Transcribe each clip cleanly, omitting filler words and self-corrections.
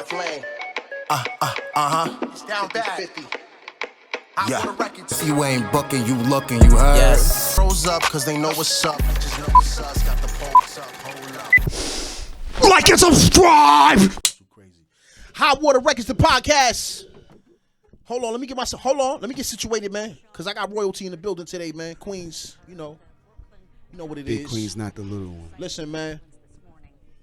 flame. It's down bad. 50. Yeah. If you ain't bucking, you looking, you heard? Yes. Froze up cause they know what's up. Just know what's us. Got the pulse up. Hold up. Like and subscribe! Too crazy. Hot Water Records, the podcast. Hold on, let me get situated, man. Cause I got royalty in the building today, man. Queens, you know what it is. Big Queen's not the little one. Listen, man.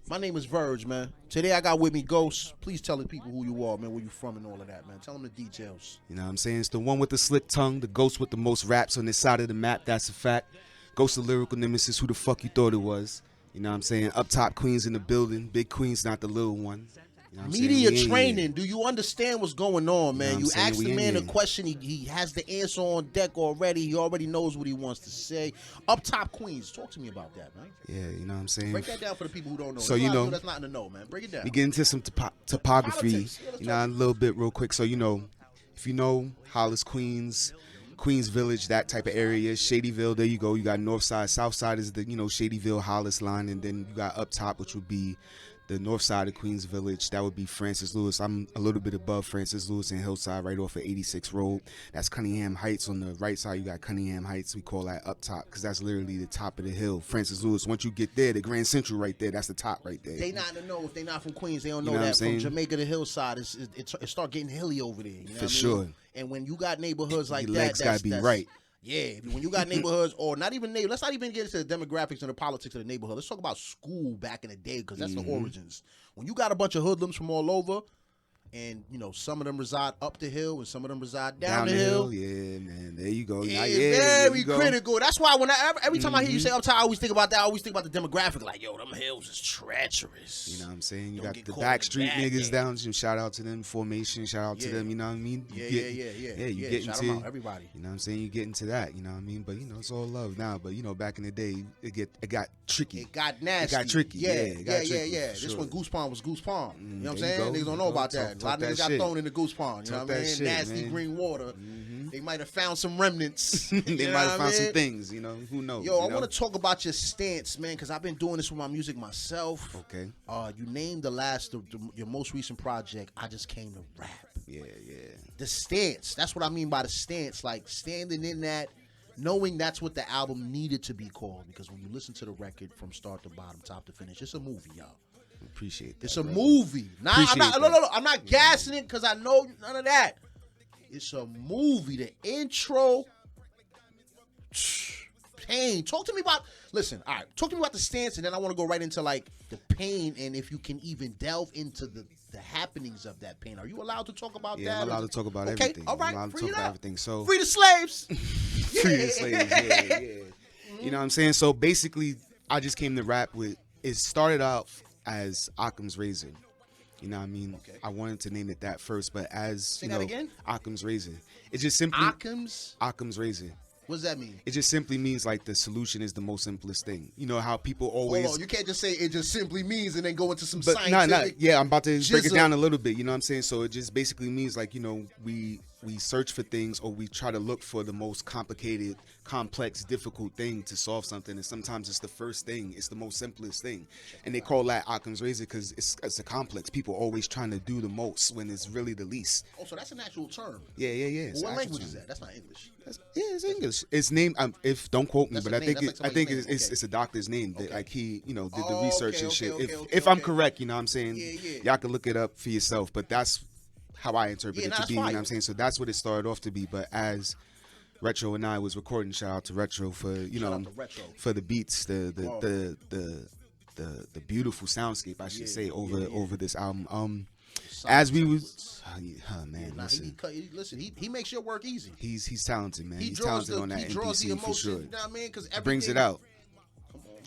My name is Verge, man. Today I got with me Ghost. Please tell the people who you are, man, where you from and all of that, man. Tell them the details. You know what I'm saying? It's the one with the slick tongue, the ghost with the most raps on this side of the map. That's a fact. Ghost of Lyrical Nemesis, who the fuck you thought it was? You know what I'm saying? Up top Queens in the building. Big Queen's not the little one. You know Media training. Do you understand what's going on, man? You ask the man a here. question. He has the answer on deck already. He already knows what he wants to say. Up top Queens. Talk to me about that, man. Yeah, you know what I'm saying? Break that down for the people who don't know. So, There's you a lot of know, people that's not in the know, man. Break it down. We get into some topography, Politics. Yeah, you know, a little bit real quick. So, you know, if you know Hollis, Queens Village, that type of area, Shadyville, there you go. You got north side, south side is the, Shadyville, Hollis line, and then you got up top, which would be the north side of Queens Village. That would be Francis Lewis. I'm a little bit above Francis Lewis and Hillside, right off of 86 Road. That's Cunningham Heights. On the right side, you got Cunningham Heights. We call that up top because that's literally the top of the hill. Francis Lewis, once you get there, the Grand Central right there, that's the top right there. They not in the know. If they not from Queens, they don't know You know what I'm that. From saying? Jamaica to Hillside, it start getting hilly over there. You know For what I mean? sure. And when you got neighborhoods like Your that, legs gotta be right. Yeah, when you got neighborhoods, or not even neighborhoods, let's not even get into the demographics and the politics of the neighborhood. Let's talk about school back in the day, because that's the origins. When you got a bunch of hoodlums from all over, and some of them reside up the hill, and some of them reside down the hill. Yeah, man. There you go. It's very critical. That's why every time I hear you say uptown, I always think about that. I always think about the demographic. Like, yo, them hills is treacherous. You know what I'm saying? You Don't got get the caught in the backstreet bad niggas game. down. Shout out to them. Formation. Shout out to them. You know what I mean? Yeah. You get Shout into them out, everybody. You know what I'm saying? You get into that. You know what I mean? But it's all love now. But back in the day, it got tricky. It got nasty. It got tricky. It got tricky, This sure. one Goose Pond was Goose Pond. You know what I'm There you saying? go. Niggas don't know about that. A lot of Talk niggas that got shit. thrown in the Goose Pond. You know Talk what I that mean? shit, Nasty man. green water. They might have found some remnants. They might have found some things. Who knows? Yo, I want to talk about your stance, man, because I've been doing this with my music myself. Okay. You named your most recent project, I Just Came to Rap. Yeah. The stance. That's what I mean by the stance. Like, standing in that, knowing that's what the album needed to be called. Because when you listen to the record from start to bottom, top to finish, it's a movie, y'all. Appreciate that. It's a brother. movie. I'm not gassing it because I know none of that. It's a movie. The intro, pain. Talk to me about. Listen, all right. Talk to me about the stance, and then I want to go right into like the pain, and if you can even delve into the happenings of that pain. Are you allowed to talk about that? Yeah, I'm allowed to talk about okay, everything. all right, I'm allowed to free talk it about up. everything. So Free the slaves. Free the slaves. Yeah. You know what I'm saying? So basically, I Just Came to Rap with. It started out as Occam's Razor. You know what I mean? Okay. I wanted to name it that first, but as Say that again? Occam's Razor. It just simply Occam's. Razor. What does that mean? It just simply means like the solution is the most simplest thing. You know how people always. Hold on, you can't just say it just simply means and then go into some But scientific. yeah, I'm about to break it jizzle. down a little bit. You know what I'm saying? So it just basically means like we search for things, or we try to look for the most complicated, complex, difficult thing to solve something, and sometimes it's the first thing. It's the most simplest thing, and they call that Occam's Razor because it's a complex. People always trying to do the most when it's really the least. Oh, so that's an actual term. Yeah. It's What an language actual is term. that? That's not English. It's English. It's named. If don't quote me, That's but a I name. think That's like I think somebody's name. it's a doctor's name that like he did the Oh, research okay, and shit. okay, If I'm okay. correct, you know what I'm saying. Yeah. Y'all can look it up for yourself, but that's how I interpret Yeah, it nah, to that's be. You know fire. what I'm saying. So that's what it started off to be. But as Retro and I was recording, shout out to Retro for Shout out to Retro. for the beats, the beautiful soundscape, I should say, over this album. As we was, man, Nah, listen. he makes your work easy. He's talented, man. He He's draws talented on that the MPC emotion. for sure. You know what I mean? Because He brings it out.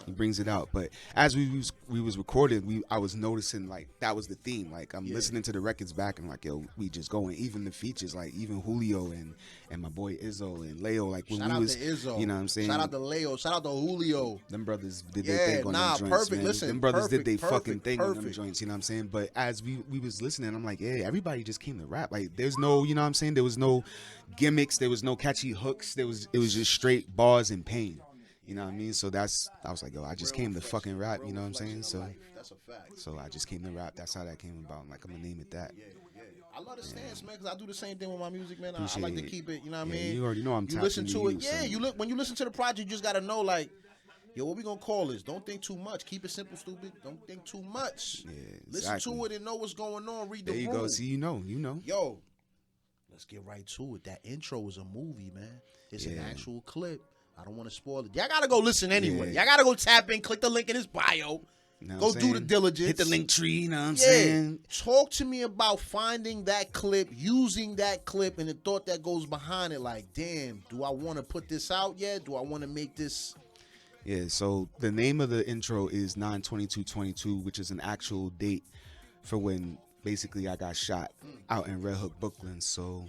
He brings it out. But as we was recording, I was noticing like that was the theme. Like I'm listening to the records back and like, yo, we just going. Even the features, like even Julio and my boy Izzo and Leo, like when Shout we out was, to Izzo. you know what I'm saying? Shout out to Leo. Shout out to Julio. Them brothers did their thing on them joints, perfect. man. Listen, them brothers did their perfect, fucking thing on them perfect. joints, you know what I'm saying? But as we was listening, I'm like, yeah, everybody just came to rap. Like there's no, you know what I'm saying? There was no gimmicks, there was no catchy hooks. It was just straight bars and pain. You know what I mean? So I was like, yo, I just came to fucking rap. You know what I'm saying? So that's a fact. So I just came to rap. That's how that came about. I'm like, I'm gonna name it that. Yeah. I love the stance, man, because I do the same thing with my music, man. I Appreciate like to it. keep it, you know what I mean? You already know I'm You tapped listen into to it, you, yeah. so. When you listen to the project, you just gotta know, like, yo, what we gonna call this? Don't think too much. Keep it simple, stupid. Don't think too much. Yeah, Listen exactly. to it and know what's going on. Read the There you room. go. See, you know. Yo, let's get right to it. That intro is a movie, man. It's an actual clip. I don't want to spoil it. Y'all gotta go listen anyway. Yeah. Y'all gotta go tap in, click the link in his bio. You know Go what I'm do the saying? diligence. Hit the link tree, you know what I'm saying? Talk to me about finding that clip, using that clip, and the thought that goes behind it. Like, damn, do I want to put this out yet? Do I want to make this? Yeah, so the name of the intro is 9/22/22, which is an actual date for when basically I got shot out in Red Hook, Brooklyn. So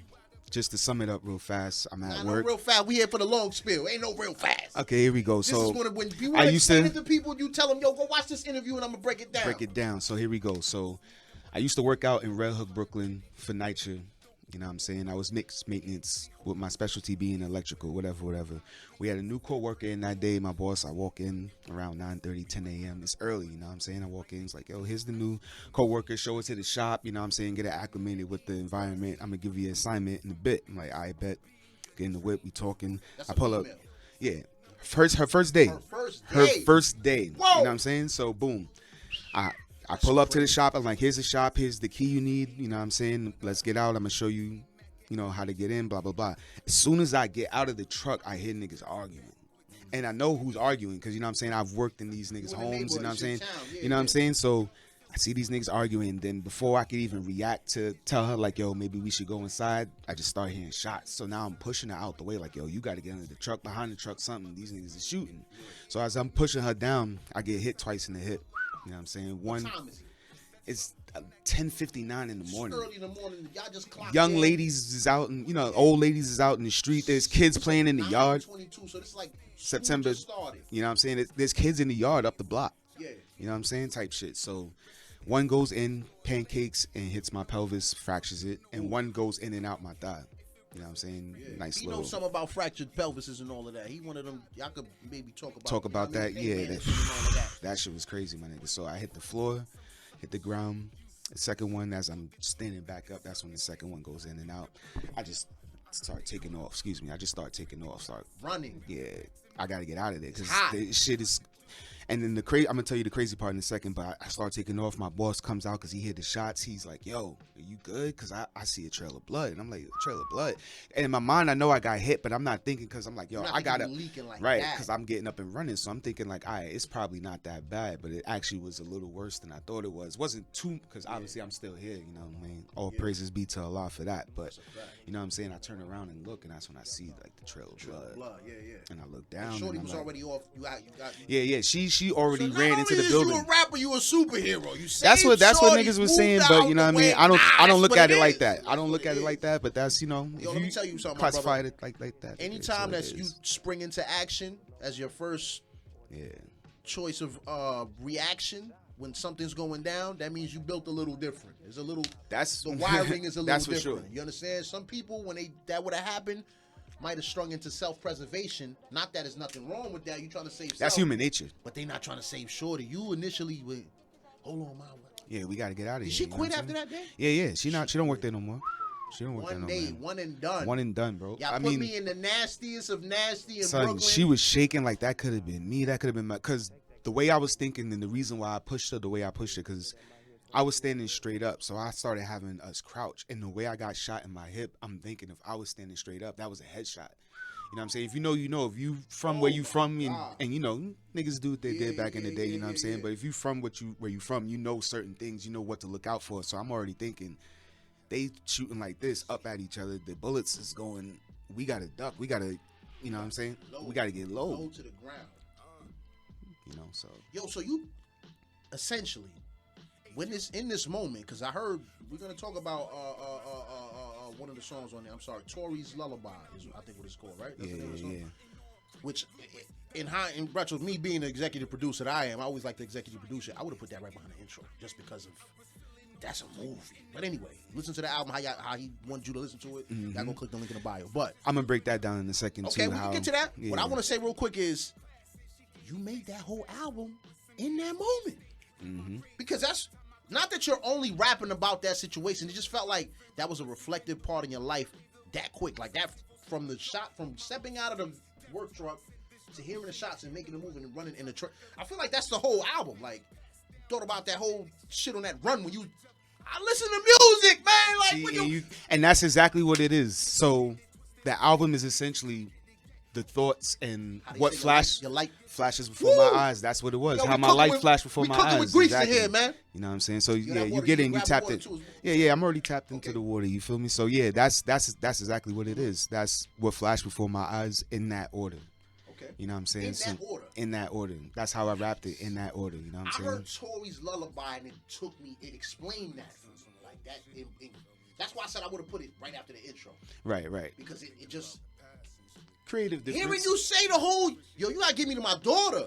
just to sum it up real fast, I'm at work. No real fast. We here for the long spill. Ain't no real fast. Okay, here we go. This So is when you I used to explain it to people, you tell them, yo, go watch this interview and I'm going to break it down. break it down. So here we go. So I used to work out in Red Hook, Brooklyn for NYCHA. You know what I'm saying? I was mixed maintenance with my specialty being electrical, whatever. We had a new co-worker in that day, my boss. I walk in around 9:30, 10 a.m. It's early, you know what I'm saying? I walk in, it's like, yo, here's the new co-worker. Show it to the shop, you know what I'm saying? Get it acclimated with the environment. I'm going to give you an assignment in a bit. I'm like, I bet. Get in the whip, we talking. That's I pull up. female. Yeah. Her first day. Her first day. Whoa. You know what I'm saying? So, boom. I pull up to the shop. I'm like, here's the shop. Here's the key you need. You know what I'm saying? Let's get out. I'm going to show you, you know, how to get in, blah, blah, blah. As soon as I get out of the truck, I hear niggas arguing. And I know who's arguing because, you know what I'm saying, I've worked in these niggas' homes, you know what I'm saying? You know what I'm saying? So I see these niggas arguing. Then before I could even react to tell her, like, yo, maybe we should go inside, I just start hearing shots. So now I'm pushing her out the way, like, yo, you got to get under the truck, behind the truck, something. These niggas is shooting. So as I'm pushing her down, I get hit twice in the hip. You know what I'm saying? What time is it? It's 10:59 in the morning. Early in the morning. Y'all just clocked Young in. ladies is out, and you know, old ladies is out in the street. There's kids playing in the yard. 22, so this is like September. just started. You know what I'm saying? There's kids in the yard up the block. Yeah. You know what I'm saying? Type shit. So one goes in, pancakes, and hits my pelvis, fractures it, and one goes in and out my thigh. You know what I'm saying? Yeah. Nice He little. knows something about fractured pelvises and all of that. He one of them. Y'all could maybe talk about that. pain Yeah, management and all of that. that shit was crazy, my nigga. So I hit the floor, hit the ground. The second one, as I'm standing back up, that's when the second one goes in and out. I just start taking off. Excuse me. I just start taking off. Start Running. Yeah, I got to get out of there because hot. the shit is. And then I'm gonna tell you the crazy part in a second. But I start taking off. My boss comes out because he heard the shots. He's like, "Yo, are you good?" Because I see a trail of blood, and I'm like, "A trail of blood." And in my mind, I know I got hit, but I'm not thinking because I'm like, "Yo, I got it like right." that. Because I'm getting up and running, so I'm thinking like, "All right, it's probably not that bad," but it actually was a little worse than I thought it was. It wasn't too because obviously I'm still here. You know what I mean? All praises be to Allah for that. But you know what I'm saying? I turn around and look, and that's when I see like the trail of blood. Yeah. And I look down. Shorty and I'm was like, already off. You got. Yeah. She already So ran into the building. You a rapper, you a superhero. You That's what Shorty, niggas was moved saying, out but you know what I the mean. way. I don't look That's at what it like is. that. I That's don't look what at it is. like that. But that's, you know, Yo, if let me tell you something, my classified brother. it like that. Anytime that's that you spring into action as your first choice of reaction when something's going down, that means you built a little different. There's a little. The wiring is a little that's for different. sure. You understand? Some people, when that would have happened, might have strung into self-preservation. Not that there's nothing wrong with that. You trying to save. That's human nature. But they not trying to save Shorty. You initially went, hold on, my. Yeah, we got to get out of here. Did she quit after that day? Yeah. She don't work there no more. She don't work there no more. One day, one and done. One and done, bro. Y'all put me in the nastiest of nasty in son, Brooklyn. she was shaking like that could have been me. That could have been my. Because the way I was thinking and the reason why I pushed her the way I pushed her, because I was standing straight up. So I started having us crouch. And the way I got shot in my hip, I'm thinking if I was standing straight up, that was a headshot. You know what I'm saying? If you know, you know. If you from where you from, and you know, niggas do what they did back in the day. You know what I'm saying? But if you from where you from, you know certain things. You know what to look out for. So I'm already thinking, they shooting like this up at each other. The bullets is going. We gotta duck. We gotta, you know what I'm saying? We gotta get low. Low to the ground. You know, so. Yo, so you essentially, when in this moment, because I heard we're gonna talk about one of the songs on there. I'm sorry, Tori's Lullaby is I think what it's called, right? That's the name of the song? Which, in retro, me being the executive producer that I am, I always like the executive producer. I would have put that right behind the intro, just because of that's a movie. But anyway, listen to the album how he wanted you to listen to it. Y'all gonna click the link in the bio. But I'm gonna break that down in a second. Okay, too, we can get to that. Yeah. What I want to say real quick is, you made that whole album in that moment. Because that's not that you're only rapping about that situation. It just felt like that was a reflective part in your life that quick. Like that from stepping out of the work truck to hearing the shots and making the move and running in the truck. I feel like that's the whole album. Like, thought about that whole shit on that run when I listen to music, man. Like, See, and that's exactly what it is. So the album is essentially the thoughts and what flashes before my eyes. That's what it was. How my life flashed before my eyes. With grease in here, man. You know what I'm saying? So yeah, you get in, you tapped it. Yeah, I'm already tapped into the water. You feel me? So yeah, that's exactly what it is. That's what flashed before my eyes in that order. Okay. You know what I'm saying? In that order. That's how I rapped it, in that order. You know what I'm saying? I heard Tory's Lullaby and it explained that for me. Like that. That's why I said I would have put it right after the intro. Right. Because it just creative difference. Hearing you say the whole, yo, you gotta give me to my daughter.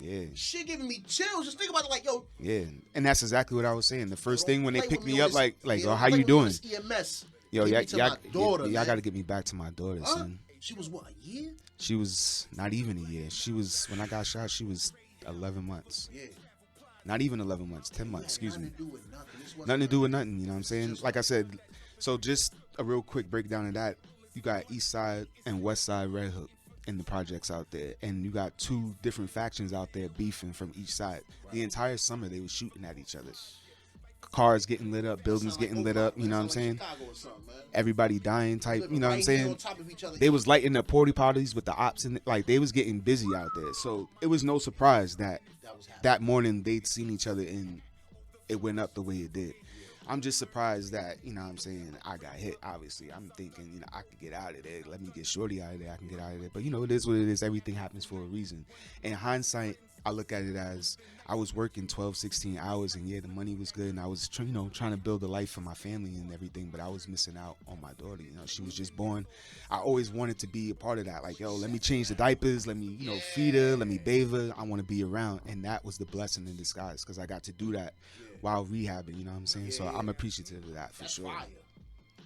Yeah. Shit giving me chills. Just think about it, like, yo. Yeah, and that's exactly what I was saying. The first thing when they picked me up, like, oh, how you doing? EMS. Yo, y'all gotta get me back to my daughter, son. She was what, a year? She was not even a year. She was, when I got shot, she was 11 months. Yeah. Not even 11 months, 10 months, excuse me. Nothing to do with nothing, you know what I'm saying? Like I said, so just a real quick breakdown of that. You got East Side and West Side Red Hook in the projects out there. And you got two different factions out there beefing from each side. Right. The entire summer, they were shooting at each other. Cars getting lit up, buildings getting lit up, you know what I'm saying? Everybody dying type, you know what I'm saying? They was lighting up porta potties with the ops, and like they was getting busy out there. So it was no surprise that morning they'd seen each other and it went up the way it did. I'm just surprised that, you know what I'm saying, I got hit, obviously. I'm thinking, you know, I could get out of there. Let me get Shorty out of there. I can get out of there. But, you know, it is what it is. Everything happens for a reason. In hindsight, I look at it as I was working 12, 16 hours, and yeah, the money was good, and I was, trying to build a life for my family and everything, but I was missing out on my daughter. You know, she was just born. I always wanted to be a part of that. Like, yo, let me change the diapers, let me, feed her, let me bathe her. I want to be around, and that was the blessing in disguise because I got to do that while rehabbing. You know what I'm saying? So I'm appreciative of that for sure. Fire.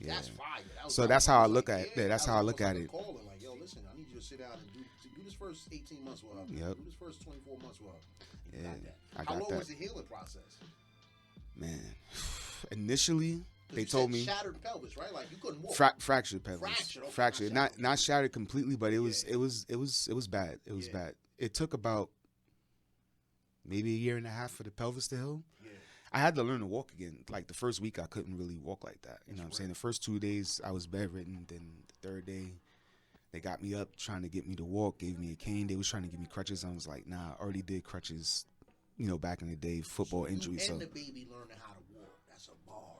Yeah. That's fire. So that's how I look at it. Yeah, that's how I look at it. Like, yo, listen, I need you to sit down and do this first 18 months with her. Yep. Do this first 24 months with her. Yeah, I got that. How long was the healing process? Man, initially they told me shattered pelvis, right? Like you couldn't walk. Fractured pelvis. Fractured. Not shattered completely, but it was bad. It was bad. It took about maybe a year and a half for the pelvis to heal. Yeah. I had to learn to walk again. Like the first week, I couldn't really walk like that. You know what I'm saying? The first 2 days, I was bedridden. Then the third day, they got me up trying to get me to walk, gave me a cane. They was trying to give me crutches. I was like, nah, I already did crutches, back in the day, football injury. So the baby learning how to walk. That's a bar.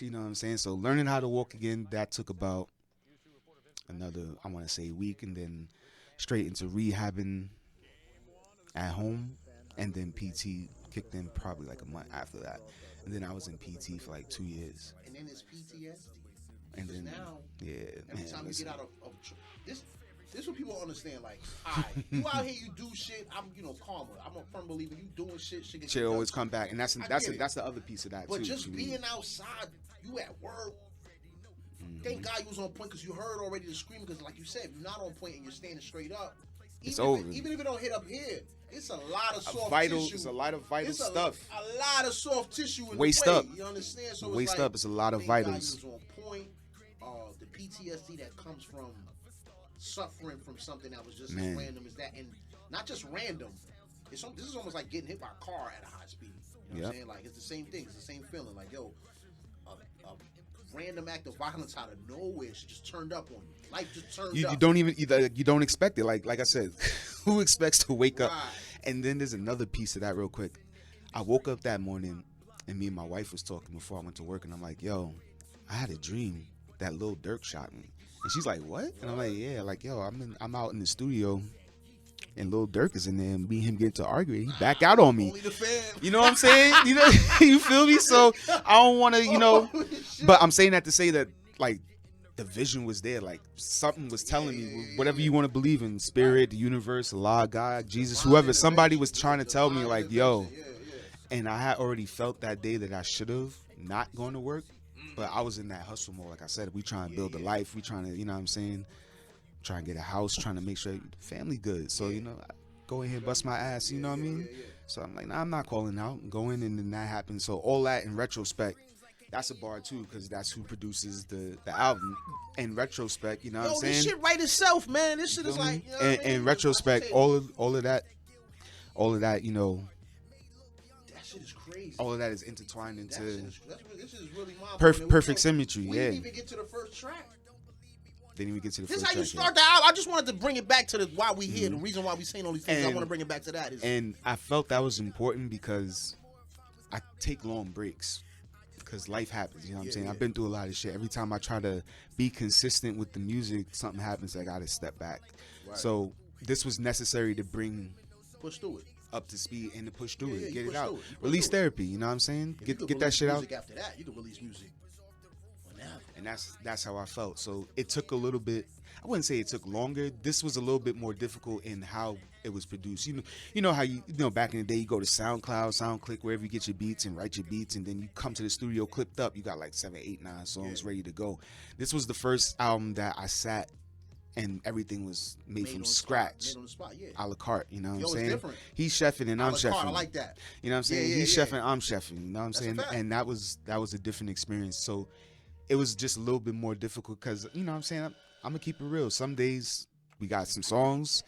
You know what I'm saying? So learning how to walk again, that took about another, I want to say, week, and then straight into rehabbing at home, and then PT kicked in probably like a month after that. And then I was in PT for like 2 years. And then it's PTSD. And then now, every time you get out of this is what people understand. Like, you out here, you do shit. I'm, karma. I'm a firm believer. You doing shit. Shit always come back, and that's the other piece of that but too. But just being outside, you at work. Thank God you was on point because you heard already the screaming. Because like you said, if you're not on point and you're standing straight up, it's over. Even if it don't hit up here, it's a lot of soft tissue. It's a lot of vital stuff. A lot of soft tissue in waist the way, up. You understand? So waist up. It's a lot of vitals. God you was on point. The PTSD that comes from suffering from something that was just as random as that, and not just random. This is almost like getting hit by a car at a high speed. You know what I'm saying? Like it's the same thing. It's the same feeling. Like a random act of violence out of nowhere, she just turned up on you. Life just turned up. You don't expect it. Like I said, who expects to wake up? And then there's another piece of that real quick. I woke up that morning and me and my wife was talking before I went to work, and I'm like, yo, I had a dream that Lil Durk shot me. And she's like, what? And I'm like, yeah, like, yo, I'm out in the studio and Lil Durk is in there, and me and him get to argue. He back out on me. You know what I'm saying? You feel me? So I don't want to, but I'm saying that to say that, like, the vision was there. Like, something was telling me, whatever you want to believe in, spirit, the universe, Allah, God, Jesus, whoever, somebody was trying to tell me, like, yo. And I had already felt that day that I should have not gone to work. But I was in that hustle mode. Like I said, we trying to build a life. We trying to, you know what I'm saying, trying to get a house, trying to make sure the family good. So you know, I go ahead and bust my ass. You know what I mean? So I'm like, nah, I'm not calling out. I'm going, and then that happened. So all that in retrospect, that's a bar too, because that's who produces the album. In retrospect, you know what I'm saying? This shit write itself, man. This shit is like, you know what I mean? In retrospect, all of that, you know, that shit is crazy. all of that is intertwined into This is really my perfect symmetry. We didn't even get to the first track. Didn't even get to the This first is how you track, start the album. I just wanted to bring it back to the why we here. The reason why we saying all these things. I want to bring it back to that. And I felt that was important because I take long breaks because life happens. You know what I'm saying? I've been through a lot of shit. Every time I try to be consistent with the music, something happens. I got to step back. Right. So this was necessary to push through it. Up to speed and to push through it, get it out, release therapy. You know what I'm saying? Get that shit out. After that, you can release music. And that's how I felt. So it took a little bit. I wouldn't say it took longer. This was a little bit more difficult in how it was produced. You know how you know back in the day you go to SoundCloud, SoundClick, wherever you get your beats and write your beats, and then you come to the studio clipped up. You got like 7, 8, 9 songs ready to go. This was the first album that I sat and everything was made from scratch, made on the spot, a la carte. You know what I'm saying? Different. He's chefing and I'm chefing. I like that. You know what I'm saying? He's chefing, I'm chefing. You know what I'm saying? And that was a different experience. So it was just a little bit more difficult because, you know what I'm saying, I'm gonna keep it real. Some days we got some songs,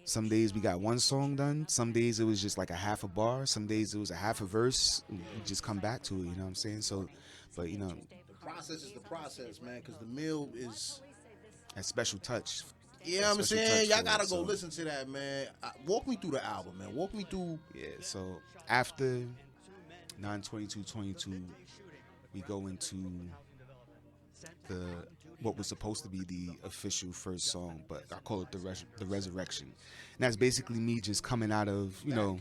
some days we got one song done, some days it was just like a half a bar, some days it was a half a verse, and we just come back to it, you know what I'm saying? So, but you know, the process is the process, man, because the meal is a special touch. Yeah, you know what I'm saying? Y'all gotta go listen to that, man. Walk me through the album, man. Walk me through. Yeah, so after 9/22/22, we go into what was supposed to be the official first song, but I call it the Resurrection. And that's basically me just coming out of, you know,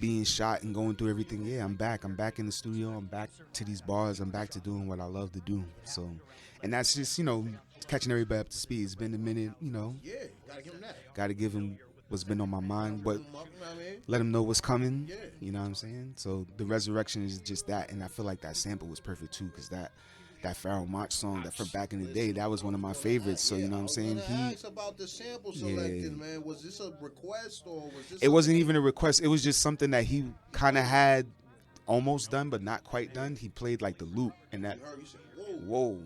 being shot and going through everything. Yeah, I'm back in the studio. I'm back to these bars. I'm back to doing what I love to do. So, and that's just, you know, catching everybody up to speed. It's been a minute, you know. Yeah, gotta give him that. Gotta give him what's been on my mind, but let him know what's coming. Yeah. You know what I'm saying? So the Resurrection is just that, and I feel like that sample was perfect too, because that Pharoah Monch song that from back in the day, that was one of my favorites. So you know what I'm saying? Ask about the sample selecting, man. Was this a request or was this? It wasn't even a request. It was just something that he kind of had almost done, but not quite done. He played like the loop, and that. You said, whoa.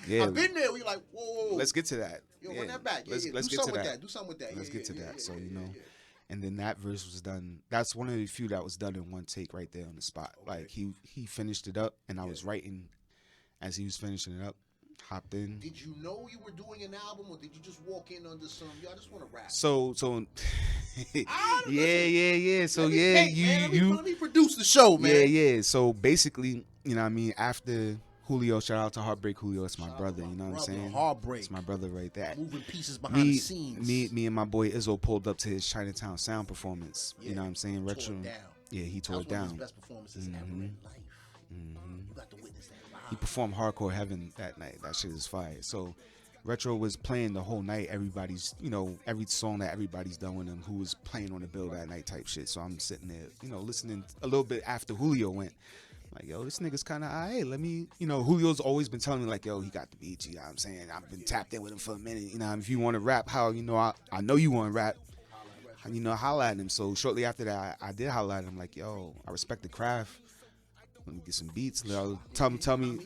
Yeah. I've been there. We like, whoa. Let's get to that. Yo, run that back. Let's get to that. Do something with that. Let's get to that. So you know. And then that verse was done. That's one of the few that was done in one take right there on the spot. Okay. Like he finished it up, and I was writing as he was finishing it up. Hopped in. Did you know you were doing an album, or did you just walk in under some? Yo, I just want to rap. So yeah. So let me produce the show, man. Yeah. So basically, you know what I mean, after Julio, shout out to Heartbreak Julio, it's my brother, you know what I'm saying? Heartbreak. It's my brother right there. Moving pieces behind the scenes. Me and my boy Izzo pulled up to his Chinatown sound performance. Yeah. You know what I'm saying? Retro. Yeah, he tore it down. One of his best performances ever in life. You got to witness that live. He performed Hardcore Heaven that night. That shit is fire. So Retro was playing the whole night. Everybody's, you know, every song that everybody's done with him, who was playing on the bill that night type shit. So I'm sitting there, you know, listening a little bit after Julio went. Like, yo, this nigga's kind of, let me, you know, Julio's always been telling me, like, yo, he got the beat, you know what I'm saying? I've been tapped in with him for a minute, you know, if you want to rap, how, you know, I know you want to rap, you know, holla at him. So shortly after that, I did holla at him, like, yo, I respect the craft. Let me get some beats. Tell me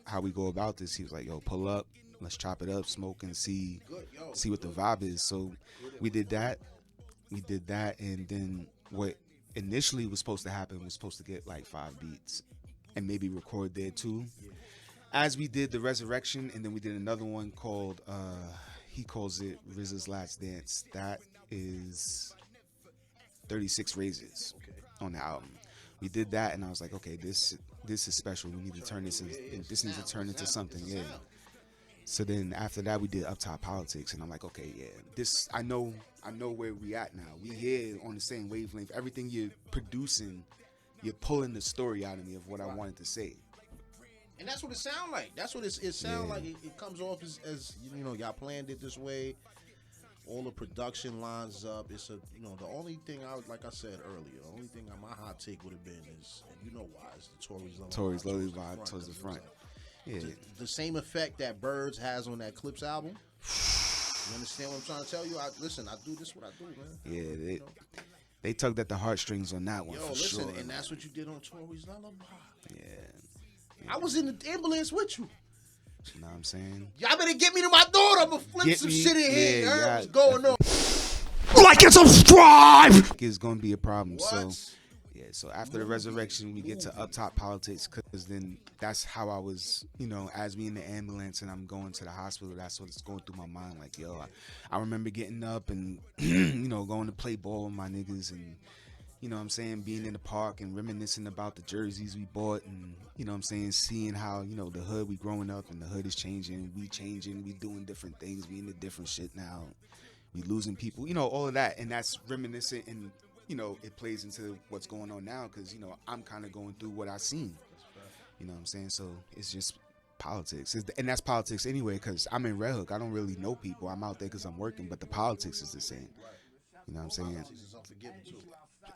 how we go about this. He was like, yo, pull up, let's chop it up, smoke, and see what the vibe is. So we did that, and then what initially was supposed to happen was supposed to get like 5 beats and maybe record there too. As we did the Resurrection, and then we did another one called he calls it RZA's Last Dance. That is 36 Razors on the album. We did that, and I was like, okay, this is special. We need to turn this into something. Yeah. So then after that, we did Up Top Politics, and I'm like, okay, yeah, this I know where we at now. We here on the same wavelength. Everything you're producing, you're pulling the story out of me of what I wanted to say. And that's what it sound like. That's what it sound like. It comes off as you know, y'all planned it this way. All the production lines up. It's the only thing like I said earlier, the only thing my hot take would have been is, and you know why, it's the Tories Lowly vibe towards the front. Yeah. The same effect that Birds has on that Clips album. You understand what I'm trying to tell you? Listen, I do this what I do, man. Yeah, they tugged at the heartstrings on that one. Yo, for listen, sure. and that's what you did on Tori's Lullaby. Yeah. I was in the ambulance with you. You know what I'm saying? Y'all better get me to my daughter. I'm gonna flip some shit in here. You heard what's going on? Like and subscribe! It's gonna be a problem. What? So yeah, so after the resurrection we get to up top politics, because then that's how I was, you know, as we in the ambulance and I'm going to the hospital, that's what's going through my mind. Like, yo, I remember getting up and you know, going to play ball with my niggas, and you know what I'm saying, being in the park and reminiscing about the jerseys we bought, and you know what I'm saying, seeing how, you know, the hood, we growing up and the hood is changing, we doing different things, we into different shit now, we losing people, you know, all of that. And that's reminiscent, and you know, it plays into what's going on now, because you know, I'm kind of going through what I seen, you know what I'm saying. So it's just politics, and that's politics anyway, because I'm in Red Hook, I don't really know people, I'm out there because I'm working, but the politics is the same, you know what I'm saying.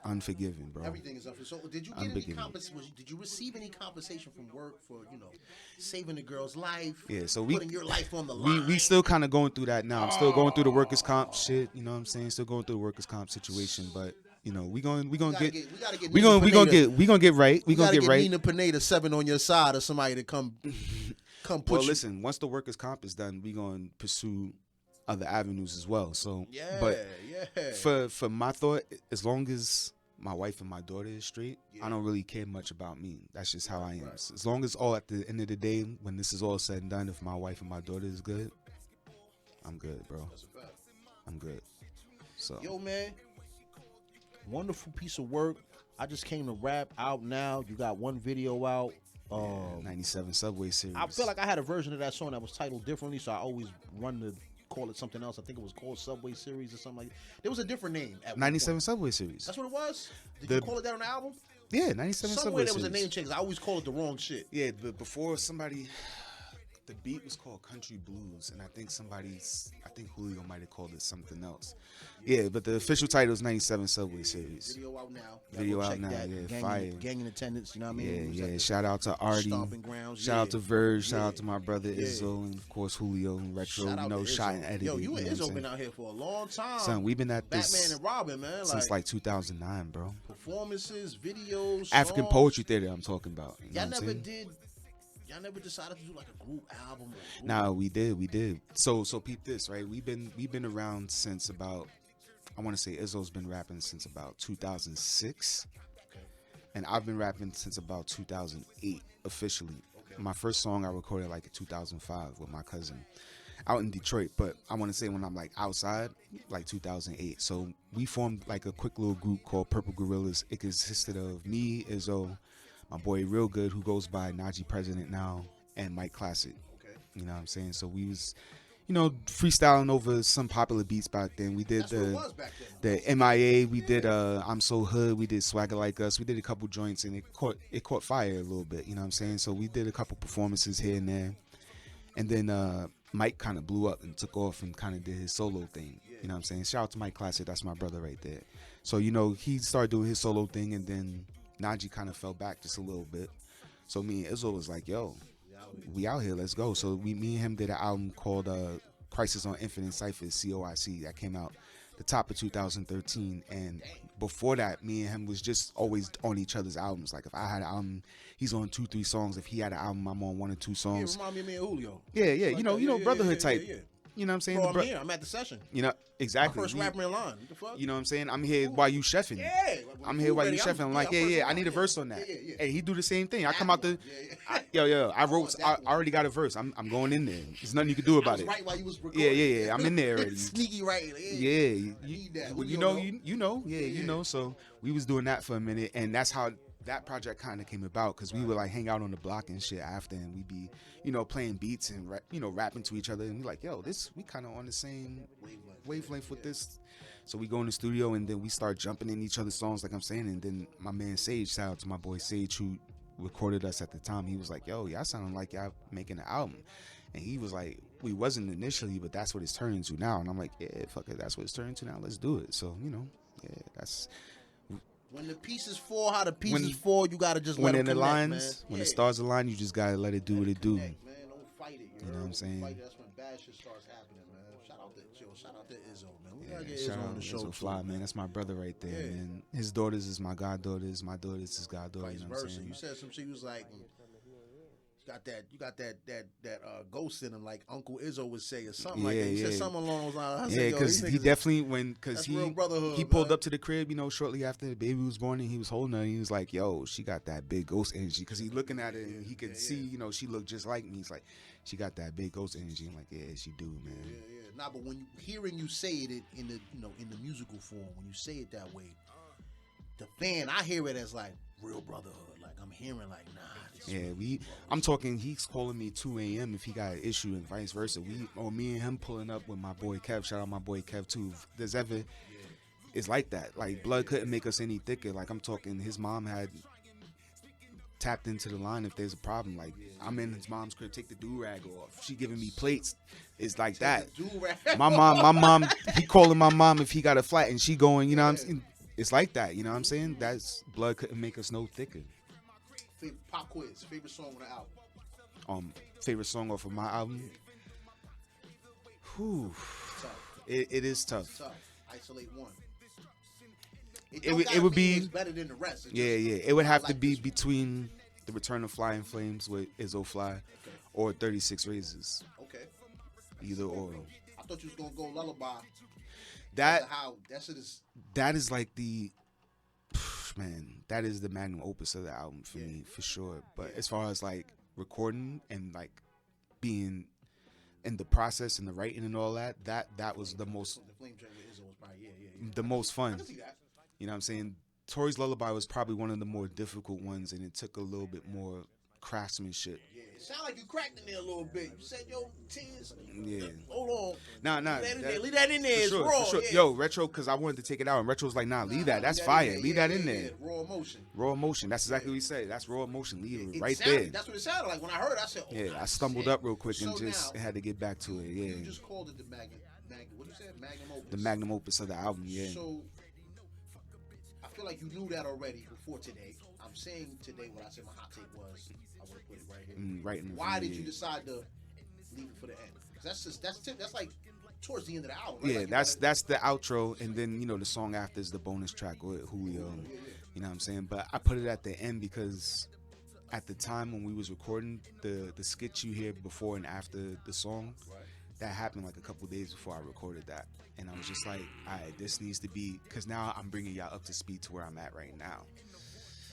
Unforgiving, bro. Everything is unforgiving. So, did you get any compensation? Did you receive any compensation from work for, you know, saving the girl's life? Yeah, so putting your life on the line. We still kind of going through that now. I'm still going through the workers' comp shit. You know what I'm saying? Still going through the workers' comp situation, but we gonna get right. We gonna get right. Nina Pineda 7 on your side, or somebody to come put. Well, listen. Once the workers' comp is done, we gonna pursue other avenues as well. So, for my thought, as long as my wife and my daughter is straight, I don't really care much about me. That's just how I am. So as long as at the end of the day, when this is all said and done, if my wife and my daughter is good, I'm good, bro. That's a fact. I'm good. So, yo, man, wonderful piece of work. I just came to rap out now. You got one video out. 97 Subway Series. I feel like I had a version of that song that was titled differently, so I always call it something else. I think it was called Subway Series or something like that. There was a different name at 97 Subway Series. That's what it was? Did you call it that on the album? Yeah, 97 Subway Somewhere there Series. was a name change. I always call it the wrong shit. Yeah, but before the beat was called Country Blues, and I think Julio might have called it something else. Yeah, but the official title is 97 Subway Series. Video out now. Video out now, yeah, fire. Gang in attendance, you know what I mean? Yeah. Shout out to Artie. Stomping grounds. Shout out to Verge. Shout out to my brother Izzo, and of course Julio and Retro. Shout out to shot and edited. Yo, you and Izzo been out here for a long time. Son, we've been at this Batman and Robin, man. Since like 2009, bro. Performances, videos, African songs. Poetry Theater I'm talking about. Y'all never decided to do like a group album? Nah, we did. So peep this, right? We've been around since about, I want to say Izzo's been rapping since about 2006. Okay. And I've been rapping since about 2008 officially. Okay. My first song I recorded like in 2005 with my cousin out in Detroit, but I want to say when I'm like outside, like 2008. So we formed like a quick little group called Purple Gorillas. It consisted of me, Izzo, my boy Real Good, who goes by Najee President now, and Mike Classic. Okay. You know what I'm saying? So we was, you know, freestyling over some popular beats back then. We did the MIA, we did I'm So Hood, we did Swagger Like Us, we did a couple joints, and it caught fire a little bit, you know what I'm saying? So we did a couple performances here and there. And then Mike kind of blew up and took off and kind of did his solo thing. You know what I'm saying? Shout out to Mike Classic, that's my brother right there. So, you know, he started doing his solo thing, and then Najee kind of fell back just a little bit. So me and Izzo was like, yo, we out here, let's go. So me and him did an album called Crisis on Infinite Cyphers, COIC, that came out the top of 2013. And before that, me and him was just always on each other's albums. Like if I had an album, he's on 2-3 songs. If he had an album, I'm on 1 or 2 songs. Yeah, remind me of me and Julio. Yeah, like you know, brotherhood type. Yeah. You know what I'm saying? Bro, I'm here. I'm at the session. You know, exactly. My first rapper in line. What the fuck? You know what I'm saying? I'm here while you chefing. Yeah. I'm here while you chefing. I'm like, yeah, I need a verse on that. Yeah. Hey, he do the same thing. I come out the, I already got a verse. I'm going in there. There's nothing you can do about it. Right while you was recording. Yeah. I'm in there already. Sneaky right. Yeah. You know. Yeah, you know. So we was doing that for a minute, and that's how that project kind of came about, because we would like hang out on the block and shit after, and we'd be, you know, playing beats and rapping to each other, and we like, yo, we kind of on the same wavelength with this. So we go in the studio, and then we start jumping in each other's songs, like I'm saying. And then my man Sage, shout out to my boy Sage, who recorded us at the time, he was like, yo, y'all sounding like y'all making an album. And he was like, we wasn't initially, but that's what it's turned into now. And I'm like, yeah, fuck it, that's what it's turned into now, let's do it. So, you know, yeah, When the pieces fall, how the pieces fall, you gotta just when let it them connect, aligns, man. when the stars align, you just gotta let it do what it do. Connect, man. Don't fight it. You know what I'm saying? Fight it, that's when bad shit starts happening, man. Shout out to Izzo, man. We gotta get Shout Izzo on out the show Izzo too, Fly, man. That's my brother right there, Yeah. man. His daughters is my goddaughters. My daughters is goddaughter. Vice You know what I'm versa. saying? You said some shit. You was like, you got that ghost in him, like Uncle Izzo would say, or something like that. You said something along those lines. I Yeah, said, yo, because these he niggas- definitely that's real brotherhood, he pulled man. up to the crib, you know, shortly after the baby was born, and he was holding her. And he was like, "Yo, she got that big ghost energy." Because he looking at it and he could see, you know, she looked just like me. He's like, "She got that big ghost energy." I'm like, "Yeah, she do, man." Yeah. Nah, but when hearing you say it in the in the musical form, when you say it that way, the fan, I hear it as like real brotherhood. Like I'm hearing like, nah. This Yeah, I'm talking. He's calling me 2 a.m. if he got an issue, and vice versa. Me and him pulling up with my boy Kev. Shout out my boy Kev too. If there's ever, it's like that. Like blood couldn't make us any thicker. Like I'm talking. His mom had tapped into the line if there's a problem. Like I'm in his mom's crib, take the do rag off. She giving me plates. It's like that. My mom. He calling my mom if he got a flat, and she going. You know what I'm saying? It's like that. You know what I'm saying? That's blood couldn't make us no thicker. Pop quiz. Favorite song on the album? Favorite song off of my album? Whew. Tough. It is tough. Tough. Isolate one. It would be better than the rest. Yeah. It would have to be between The Return of Flying Flames with Izzo Fly or 36 Razors. Okay. Either or. I thought you was gonna go Lullaby. That shit is. That is like the man. That is the magnum opus of the album for me, for sure. But as far as like recording and like being in the process and the writing and all that, that was the most. The Flame Train with Izzo was probably the most fun. I can see that. You know what I'm saying? Tori's Lullaby was probably one of the more difficult ones, and it took a little bit more craftsmanship. Yeah, it sounded like you cracked in there a little bit. You said, yo, tears. Yeah. Hold on. Nah. Leave that in there. For It's sure, raw. for sure. Yeah. Yo, Retro, because I wanted to take it out, and Retro was like, nah, leave that. That's fire. Leave that in there. Raw emotion. Raw emotion. That's exactly what he said. That's raw emotion. Leave it right sounded, there. That's what it sounded like. When I heard it, I said, oh, Yeah, I stumbled up real quick and just had to get back to it. Yeah. You just called it the Magnum. What you said? Magnum opus. The magnum opus of the album, yeah. So, I feel like you knew that already before today. I'm saying today what I said my hot take was. I would have put it right here. Right in the Why front, did yeah. you decide to leave it for the end? Because that's like towards the end of the album. Right? Yeah, like that's the outro, and then the song after is the bonus track with Julio. You know what I'm saying? But I put it at the end because at the time when we was recording the skit you hear before and after the song, that happened like a couple days before I recorded that, and I was just like, all right, this needs to be, because now I'm bringing y'all up to speed to where I'm at right now.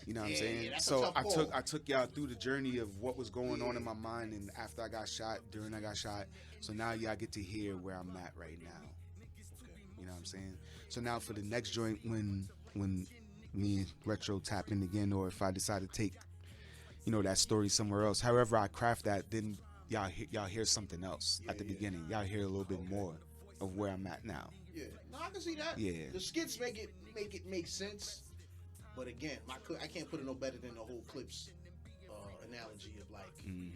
You know what I'm saying? So I took y'all through the journey of what was going on in my mind, and after I got shot, during I got shot. So now y'all get to hear where I'm at right now. You know what I'm saying? So now for the next joint, when me and Retro tap in again, or if I decide to take, that story somewhere else, however I craft that, then y'all hear something else at the beginning. Y'all hear a little bit more of where I'm at now. Yeah, no, I can see that. Yeah, the skits make it make sense. But again, I can't put it no better than the whole Clips analogy of like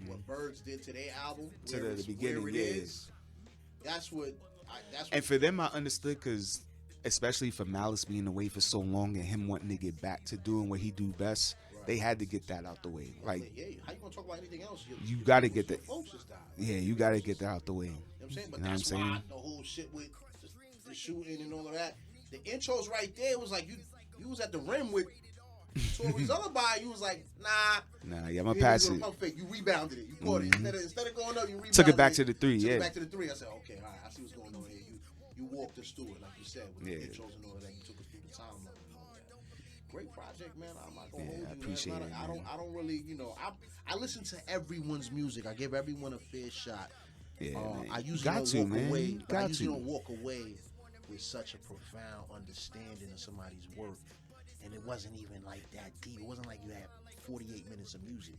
what Birds did to their album to the beginning. Where it is. That's what. And for them, I understood, because especially for Malice being away for so long and him wanting to get back to doing what he do best, they had to get that out the way. Like, yeah, how you gonna talk about anything else? You got to get that. Folks just died. Yeah, you got to get that out the way. You know what I'm saying? But you know that's why the whole shit with the shooting and all of that. The intros right there was like you was at the rim with Tori's Lullaby. You was like, nah, yeah, I'm gonna pass it. You rebounded it. You caught it. Instead of going up, you rebounded Took it back to the three. Took Yeah, it back to the three. I said, okay, all right, I see what's going on here. You walked us through it, like you said, with the intros and all of that. You took us through the timeline and all that. Great project, man. I'm not gonna hold you. I appreciate it. I don't really, I listen to everyone's music. I give everyone a fair shot. Yeah, man. I usually don't walk away with such a profound understanding of somebody's work, and it wasn't even like that deep. It wasn't like you had 48 minutes of music.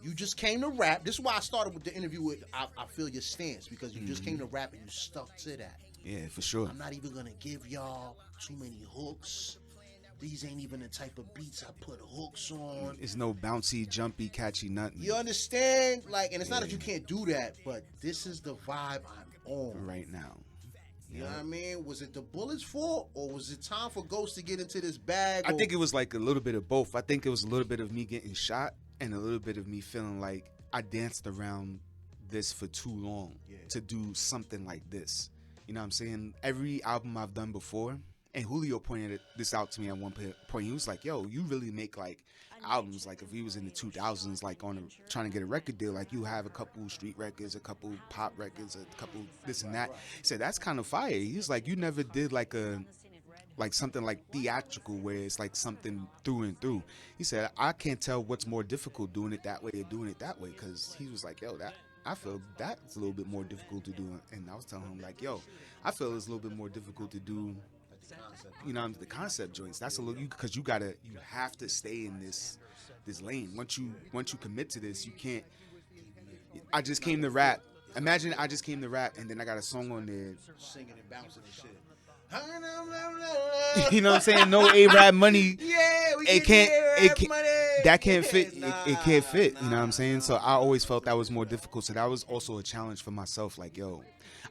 You just came to rap. This is why I started with the interview with I feel your stance, because you just came to rap and you stuck to that. Yeah, for sure. I'm not even gonna give y'all too many hooks. These ain't even the type of beats I put hooks on. It's no bouncy, jumpy, catchy, nothing. You understand? Like, and it's not that you can't do that, but this is the vibe I'm on right now. You know what I mean? Was it the Bullets' fault, or was it time for Ghost to get into this bag? I think it was like a little bit of both. I think it was a little bit of me getting shot and a little bit of me feeling like I danced around this for too long to do something like this. You know what I'm saying? Every album I've done before, and Julio pointed this out to me at one point. He was like, yo, you really make like albums like if he was in the 2000s, like trying to get a record deal, like you have a couple street records, a couple pop records, a couple this and that. He said that's kind of fire. He's like, you never did like something like theatrical where it's like something through and through. He said, I can't tell what's more difficult, doing it that way or doing it that way, because he was like, yo, that I feel that's a little bit more difficult to do. And I was telling him like, yo, I feel it's a little bit more difficult to do, you know, the concept joints. That's a little, because you have to stay in this lane. Once you commit to this, you can't. I just came to rap. Imagine I just came to rap and then I got a song on there singing and bouncing and shit. You know what I'm saying? No A-Rap money. Yeah, we it can't. money. That can't fit. It can't fit. You know what I'm saying? So I always felt that was more difficult. So that was also a challenge for myself. Like, yo,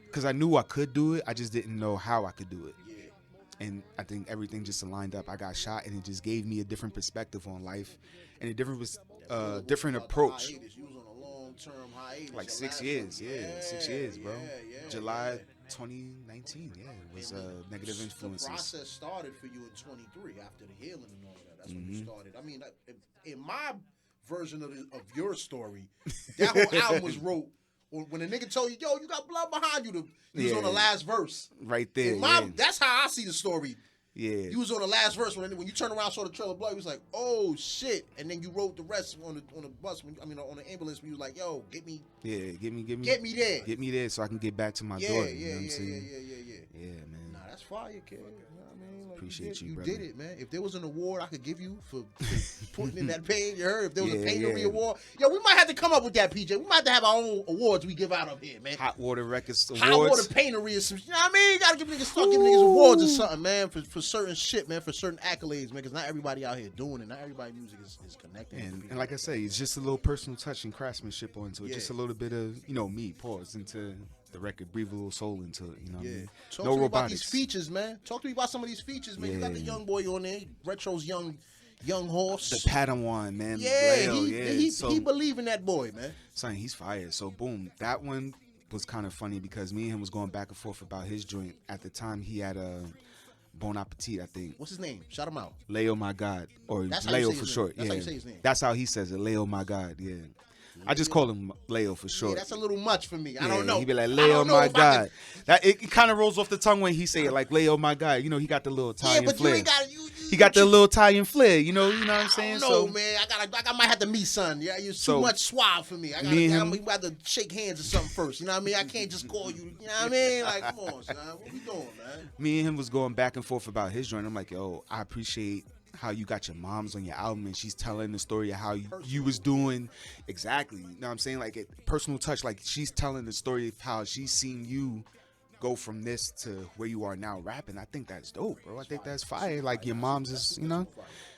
because I knew I could do it. I just didn't know how I could do it. And I think everything just aligned up. I got shot, and it just gave me a different perspective on life and a different approach. You was on a long-term hiatus. Like 6 years. 6 years, bro. July 2019, it was Negative Influences. The process started for you in 23 after the healing and all that. That's when you started. I mean, in my version of your story, that whole album was wrote when a nigga told you, yo, you got blood behind you. You was on the last verse. Right there. That's how I see the story. Yeah. You was on the last verse when you turn around, saw the trail of blood. You was like, oh shit, and then you wrote the rest on the bus. On the ambulance. When you was like, yo, get me there. Get me there so I can get back to my daughter. You know what I'm saying? Yeah, man. Nah, that's fire, kid. You know what I mean? Like, appreciate you, brother. brother. You did it, man. If there was an award I could give you for putting in that pain, you heard? If there was a Painery award, yo, we might have to come up with that, PJ. We might have to have our own awards we give out up here, man. Hot Water Records awards. Hot Water Painery or some, you know what I mean? You gotta give niggas awards or something, man, for certain shit, man, for certain accolades, man, because not everybody out here doing it. Not everybody's music is connecting. And like I say, it's just a little personal touch and craftsmanship onto it. Just a little bit of, me, pause into the record, breathe a little soul into it, you know what I mean? Talk to me about these features, man. Talk to me about some of these features, man. You got the young boy on there, Retro's young horse. The Padawan, man. Yeah, Leo, he believe in that boy, man. Son, he's fire. So boom, that one was kind of funny because me and him was going back and forth about his joint. At the time, he had a Bon Appetit, I think. What's his name? Shout him out. Leo, my God, or That's Leo for short. That's how you say his name. That's how he says it. Leo, my God. Yeah. I just call him Leo for short. Yeah, that's a little much for me. I don't know. He be like, Leo, my God. It kind of rolls off the tongue when he say it, like, Leo, my God. You know, he got the little Italian flair. You ain't got he got the little Italian flair. You know what I'm saying? No, man. I might have to meet son. Yeah, you're too much suave for me. We got to shake hands or something first. You know what I mean? I can't just call you. You know what I mean? Like, come on, son. What we doing, man? Me and him was going back and forth about his joint. I'm like, yo, I appreciate how you got your moms on your album and she's telling the story of how you was doing. Exactly. You know what I'm saying? Like, a personal touch. Like, she's telling the story of how she's seen you go from this to where you are now rapping. I think that's dope, bro. I think that's fire. Like, your mom's is,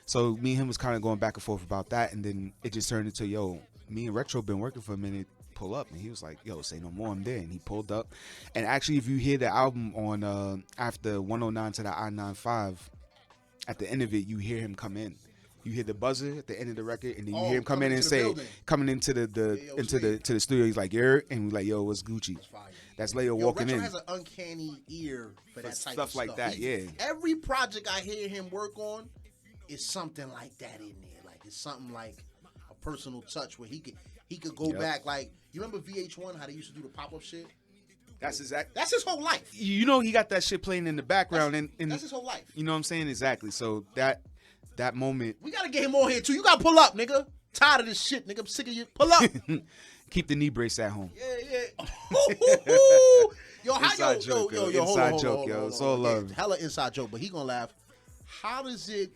So me and him was kind of going back and forth about that, and then it just turned into, yo, me and Retro been working for a minute, pull up. And he was like, yo, say no more, I'm there. And he pulled up. And actually, if you hear the album on after 109 to the I-95, at the end of it, you hear him come in. You hear the buzzer at the end of the record, and then you hear him come in and say, coming into the studio, he's like, "Yo," and we're like, "Yo, what's Gucci?" That's Leo walking Retro in. has an uncanny ear for that type stuff of stuff like that. Every project I hear him work on is something like that in there. Like, it's something like a personal touch where he could go back. Like, you remember VH1 how they used to do the pop up shit? That's his whole life. He got that shit playing in the background, and that's his whole life. You know what I'm saying? Exactly. So that moment, we gotta get him on here too. You gotta pull up, nigga. Tired of this shit, nigga. I'm sick of you. Pull up. Keep the knee brace at home. Yeah. Yo, inside joke, hold on. It's all love. Hella inside joke, but he gonna laugh. How does it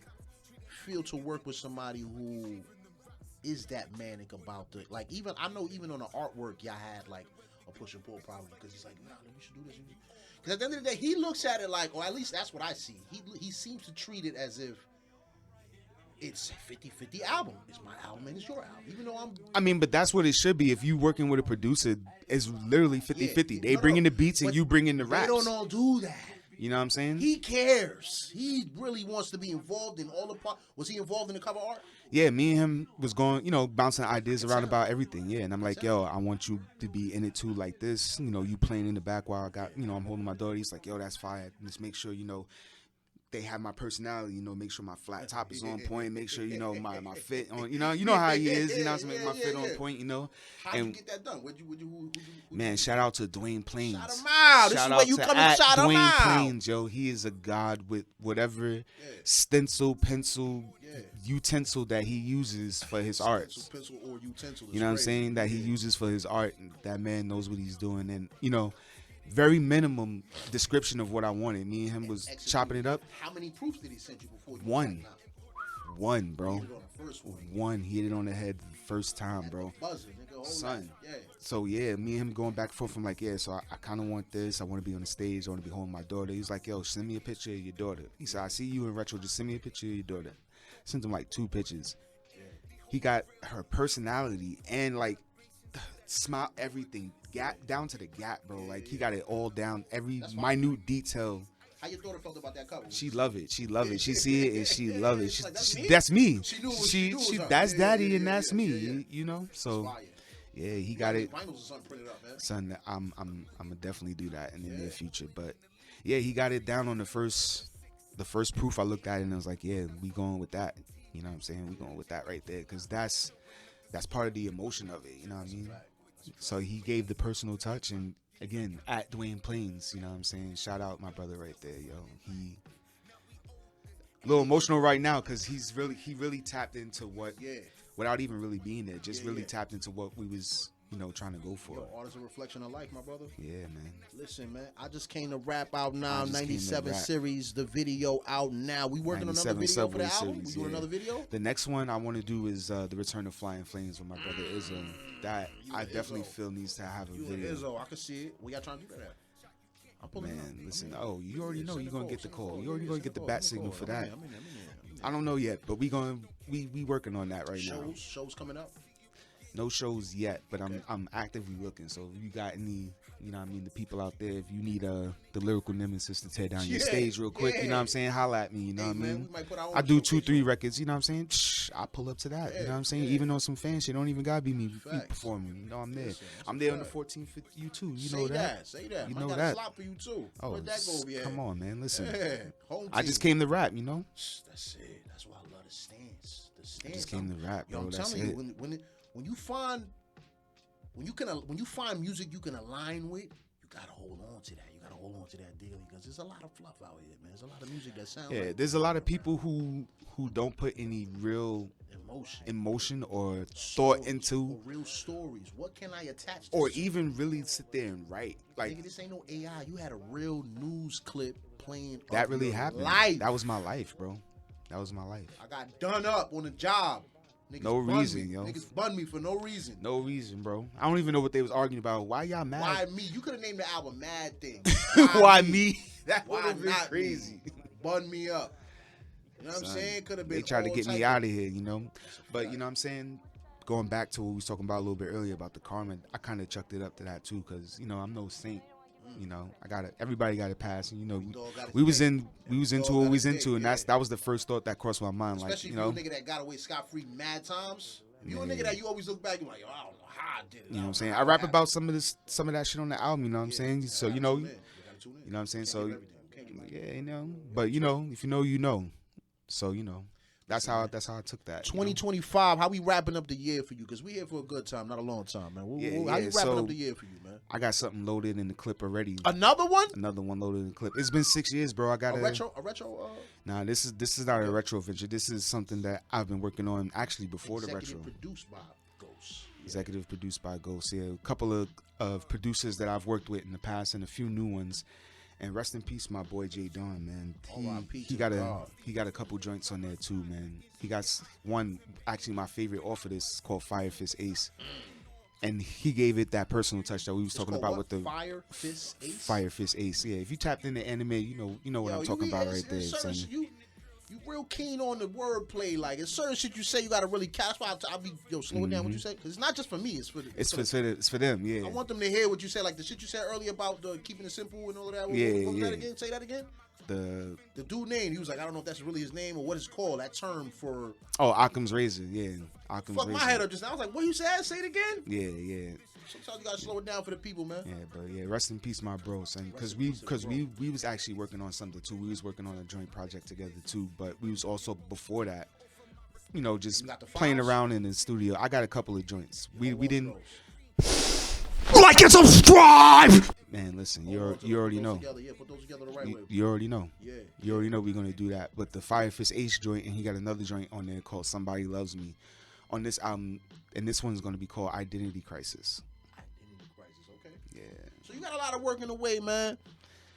feel to work with somebody who is that manic about the, like, even on the artwork, y'all had like a push and pull problem because he's like, nah, we should do this. Because at the end of the day, he looks at it like, or at least that's what I see. He seems to treat it as if it's a 50-50 album. It's my album and it's your album. Even though I mean, but that's what it should be. If you working with a producer, it's literally 50-50. They bring in the beats and you bring in the raps. They don't all do that. You know what I'm saying? He cares. He really wants to be involved in all the part. Was he involved in the cover art? Yeah, me and him was going, bouncing ideas around about everything. Yeah, and I'm like, yo, I want you to be in it too, like this. You playing in the back while I got, I'm holding my daughter. He's like, yo, that's fire. Just make sure, they have my personality, make sure my flat top is on point, make sure, my fit on, you know how he is, what I'm saying, make my fit on point, How'd you get that done? Who man, shout out to Dwayne Plains. Shout him out. This is where you come and shout him out. Dwayne Plains, yo, he is a god with whatever stencil, pencil, utensil that he uses for his art. Pencil or utensil. You know what I'm saying? That he uses for his art. That man knows what he's doing, and very minimum description of what I wanted. Me and him was chopping it up. How many proofs did he send you before you One, bro. He hit it on the first one. One. He hit it on the head the first time, bro. Son. Yeah. So, yeah, me and him going back and forth. I'm like, yeah, so I kind of want this. I want to be on the stage. I want to be holding my daughter. He was like, yo, send me a picture of your daughter. He said, I see you in retro. Just send me a picture of your daughter. Sent him like 2 pictures. He got her personality and like smile, everything. Gap down to the gap, bro. Like he got it all down, every minute detail. How your daughter felt about that cover? She love it. She love it. She see it and she love it. Like, that's me. She knew she that's daddy and that's me. You know. So yeah, he got it. Vinyls or something printed up, man. Son, I'm gonna definitely do that in the near future. But yeah, he got it down on the first proof. I looked at it and I was like, yeah, we going with that. You know what I'm saying? We going with that right there because that's part of the emotion of it. You know what I mean? So he gave the personal touch, and again, at Dwayne Plains, you know what I'm saying? Shout out my brother right there, yo. He a little emotional right now because he really tapped into what, without even really being there, just tapped into what we was, trying to go for. Yo, art is a reflection of life, my brother. Yeah, man. Listen, man, I just came to rap out now. 97 series, the video out now. We working on another video for the album? We doing another video? The next one I want to do is the Return of Flying Flames with my brother Izzo. That I definitely feel needs to have a video. Izzo, I can see it. We got trying to do that. Man, listen. Oh, you already know you're gonna get the call. You already gonna get the bat signal for that. I don't know yet, but we working on that right now. Shows coming up. No shows yet, but I'm actively looking. So if you got any, the people out there, if you need the lyrical nemesis to tear down your stage real quick, you know what I'm saying? Holla at me, you know what I mean? I do 2-3 records, you know what I'm saying? I pull up to that, you know what I'm saying? Even on some fan shit, don't even gotta be me performing, I'm there. I'm there on the 14th, you too, you know that. Say that. You know got that. A slot for you too. Oh, where'd that go? Come on, man, listen. I just came to rap, you know? That's it. That's why I love the stance. I just came to rap, bro. I'm telling you, when you find music you can align with, you gotta hold on to that. You gotta hold on to that daily because there's a lot of fluff out here, man. There's a lot of music that sounds. Yeah, there's a lot of people who don't put any real emotion or thought into or real stories. What can I attach to? Or even really sit there and write. Like, nigga, this ain't no AI. You had a real news clip playing. That really happened. Life. That was my life, bro. That was my life. I got done up on the job. Niggas no reason, yo. Niggas bun me for no reason. No reason, bro. I don't even know what they was arguing about. Why y'all mad? Why me? You could have named the album Mad Thing. Why me? That would have been crazy. Bun me up. You know what I'm saying? Could have been. They tried to get me out of here, you know. But you know what I'm saying? Going back to what we was talking about a little bit earlier about the karma, I kind of chucked it up to that too, because I'm no saint. You know, everybody got to pass, and we was into what we was into, and that was the first thought that crossed my mind. Especially like, you know, if you're a nigga that got away scot-free mad times. You a nigga that you always look back and like, I don't know how I did it. You know what I'm saying? I rap about some of that shit on the album. You know what I'm saying? So you know what I'm saying? So yeah, but if you know, you know. So that's how I took that. 2025, how we wrapping up the year for you? Because we here for a good time, not a long time, man. How you wrapping up the year for you, man? I got something loaded in the clip already. Another one? Another one loaded in the clip. It's been 6 years, bro. I got a retro. Nah, this is not a retro venture. This is something that I've been working on actually before the retro. Produced by Ghost. Executive produced by Ghost. Yeah, a couple of producers that I've worked with in the past and a few new ones. And rest in peace, my boy Jay Dawn, man. He got a couple joints on there too, man. He got one, actually my favorite off of this, called Fire Fist Ace, and he gave it that personal touch that we was talking about with the Fire Fist Ace. Fire Fist Ace, yeah. If you tapped into anime, you know what I'm talking about right there. You real keen on the wordplay. Like, it's certain shit you say you gotta really catch. I'll be slow it down what you say, because it's not just for me. It's for it's for them. Yeah. I want them to hear what you say, like the shit you said earlier about keeping it simple and all of that. What was that again? Say that again. The dude name, he was like, I don't know if that's really his name or what it's called. That term for Occam's razor. Yeah, Occam's fuck razor. my head up just now. I was like, what you said? Say it again. Yeah. Sometimes you gotta slow it down for the people, man. Yeah, but yeah, rest in peace, my bro, son. Because we was actually working on something too. We was working on a joint project together too. But we was also before that, just playing around in the studio. I got a couple of joints. We didn't. Like and subscribe. Man, listen, you already know. Put those together the right way. You already know. Yeah. You already know we're gonna do that. But the Firefist Ace joint, and he got another joint on there called Somebody Loves Me, on this album, and this one's gonna be called Identity Crisis. Okay. Yeah. So you got a lot of work in the way, man.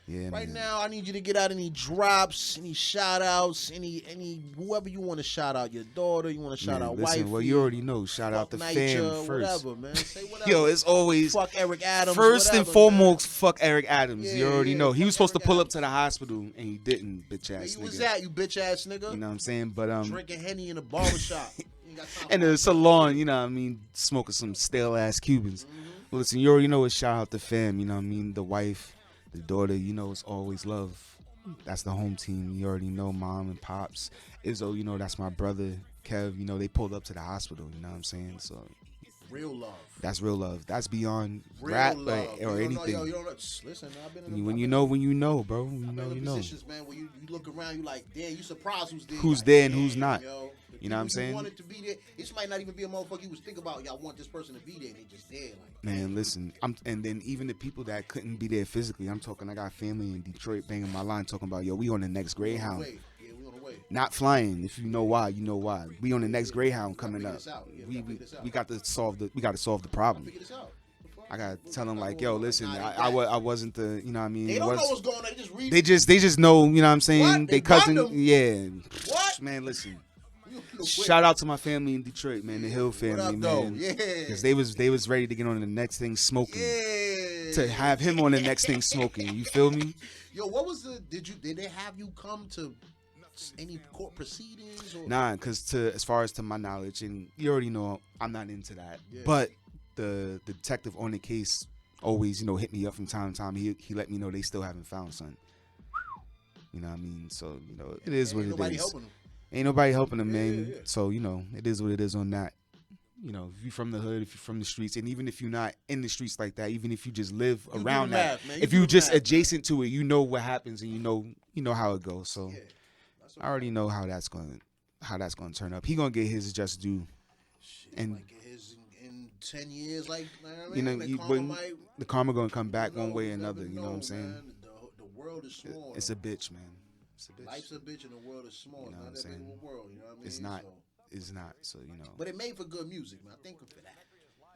Yeah. Right man. now, I need you to get out any drops, any shout outs, any whoever you want to shout out. Your daughter, you want to shout out wife. Well, you already know. Shout out the fam first. Whatever, man. Say whatever. Yo, it's always fuck Eric Adams. First whatever, and foremost, man. fuck Eric Adams. Yeah, you already know. He was supposed to pull Eric up to the hospital and he didn't, bitch ass nigga. Where you was at, you bitch ass nigga? You know what I'm saying? But drinking Henny in a barbershop. And the salon, you know what I mean, smoking some stale ass Cubans. Well, listen, you already know it's shout out the fam, you know what I mean? The wife, the daughter, it's always love. That's the home team. You already know, mom and pops. Izzo, that's my brother. Kev, they pulled up to the hospital, you know what I'm saying? So real love. That's real love. That's beyond real rap love. or anything. Listen, I've been in when you know, bro. When you know. Positions, man, where you look around, you like, damn, you surprised who's there. Who's like, there and who's not. Yo, you know what I'm saying? You wanted to be there. This might not even be a motherfucker you was thinking about. Y'all want this person to be there, and they just there. Like, man, listen. And then even the people that couldn't be there physically, I'm talking. I got family in Detroit banging my line, talking about, yo, we on the next Greyhound. Yeah, we on the way. Not flying. If you know why, you know why. We on the next Greyhound coming up. We got to solve the problem. I gotta tell them like, yo, listen, I wasn't the, you know what I mean. They don't know what's going on. They just read. They just know, you know what I'm saying. What? They cousin, yeah. What? Man, listen. Shout out to my family in Detroit, man, the Hill family, man. Yeah. Because they was ready to get on the next thing smoking. Yeah. To have him on the next thing smoking. You feel me? Yo, what was did they have you come to any court proceedings? Or? Nah, because as far as to my knowledge, and you already know I'm not into that. Yeah. But the detective on the case always, hit me up from time to time. He let me know they still haven't found son. You know what I mean? So, it is what it is. Helping them. Ain't nobody helping them, man. Yeah. So, it is what it is on that. If you're from the hood, if you're from the streets, and even if you're not in the streets like that, even if you just live around that, if you just adjacent to it, you know what happens and you know how it goes. So I already know how that's going to turn up. He gonna get his just due. And get his in 10 years, like the karma gonna come back one way or another. You know what I'm saying? Man, the world is small. It's a bitch, man. Life's a bitch and the world is small. You know what I'm saying? World, you know what I mean? It's not. It's not. So But it made for good music, man. I think for that.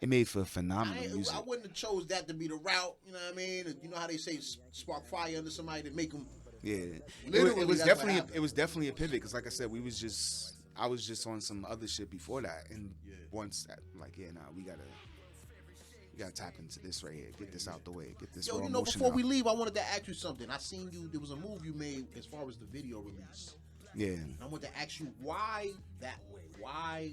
It made for phenomenal music. I wouldn't have chose that to be the route. You know what I mean? You know how they say spark fire under somebody to make them. Yeah. Literally, it was definitely a pivot because, like I said, I was just on some other shit before that, and once that, we gotta tap into this right here. Get this out the way. Get this. Yo, before we leave, I wanted to ask you something. I seen you. There was a move you made as far as the video release. Yeah. I want to ask you why that way. Why